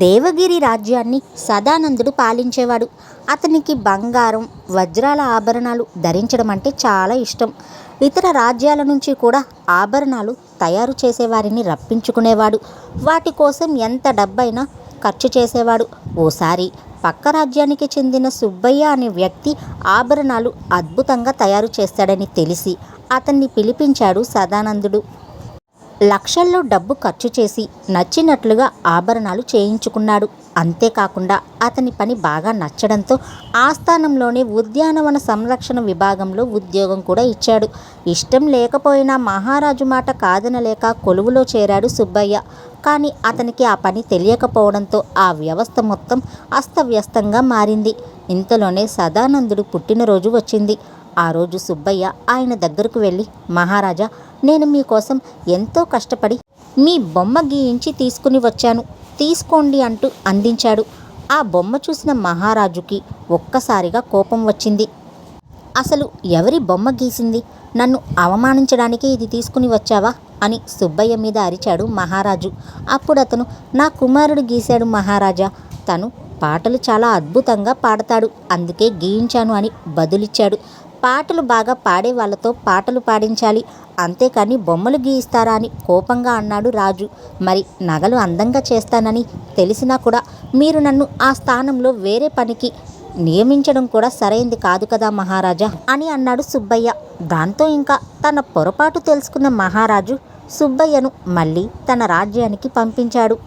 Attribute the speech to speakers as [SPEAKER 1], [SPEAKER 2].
[SPEAKER 1] దేవగిరి రాజ్యాన్ని సదానందుడు పాలించేవాడు. అతనికి బంగారం, వజ్రాల ఆభరణాలు ధరించడం అంటే చాలా ఇష్టం. ఇతర రాజ్యాల నుంచి కూడా ఆభరణాలు తయారు చేసేవారిని రప్పించుకునేవాడు. వాటి కోసం ఎంత డబ్బైనా ఖర్చు చేసేవాడు. ఓసారి పక్క రాజ్యానికి చెందిన సుబ్బయ్య అనే వ్యక్తి ఆభరణాలు అద్భుతంగా తయారు చేస్తాడని తెలిసి అతన్ని పిలిపించాడు సదానందుడు. లక్షల్లో డబ్బు ఖర్చు చేసి నచ్చినట్లుగా ఆభరణాలు చేయించుకున్నాడు. అంతేకాకుండా అతని పని బాగా నచ్చడంతో ఆస్థానంలోనే ఉద్యానవన సంరక్షణ విభాగంలో ఉద్యోగం కూడా ఇచ్చాడు. ఇష్టం లేకపోయినా మహారాజు మాట కాదనలేక కొలువులో చేరాడు సుబ్బయ్య. కానీ అతనికి ఆ పని తెలియకపోవడంతో ఆ వ్యవస్థ మొత్తం అస్తవ్యస్తంగా మారింది. ఇంతలోనే సదానందుడు పుట్టినరోజు వచ్చింది. ఆ రోజు సుబ్బయ్య ఆయన దగ్గరకు వెళ్ళి, మహారాజా, నేను మీకోసం ఎంతో కష్టపడి మీ బొమ్మ గీయించి తీసుకుని వచ్చాను, తీసుకోండి అంటూ అందించాడు. ఆ బొమ్మ చూసిన మహారాజుకి ఒక్కసారిగా కోపం వచ్చింది. అసలు ఎవరి బొమ్మ గీసింది? నన్ను అవమానించడానికి ఇది తీసుకుని వచ్చావా అని సుబ్బయ్య మీద అరిచాడు మహారాజు. అప్పుడు అతను, నా కుమారుడు గీశాడు మహారాజా, తను పాటలు చాలా అద్భుతంగా పాడతాడు, అందుకే గీయించాను అని బదులిచ్చాడు. పాటలు బాగా పాడే వాళ్ళతో పాటలు పాడించాలి, అంతేకాని బొమ్మలు గీయిస్తారా అని కోపంగా అన్నాడు రాజు. మరి నగలు అందంగా చేస్తానని తెలిసినా కూడా మీరు నన్ను ఆ స్థానంలో వేరే పనికి నియమించడం కూడా సరైంది కాదు కదా మహారాజా అని అన్నాడు సుబ్బయ్య. దాంతో ఇంకా తన పొరపాటు తెలుసుకున్న మహారాజు సుబ్బయ్యను మళ్ళీ తన రాజ్యానికి పంపించాడు.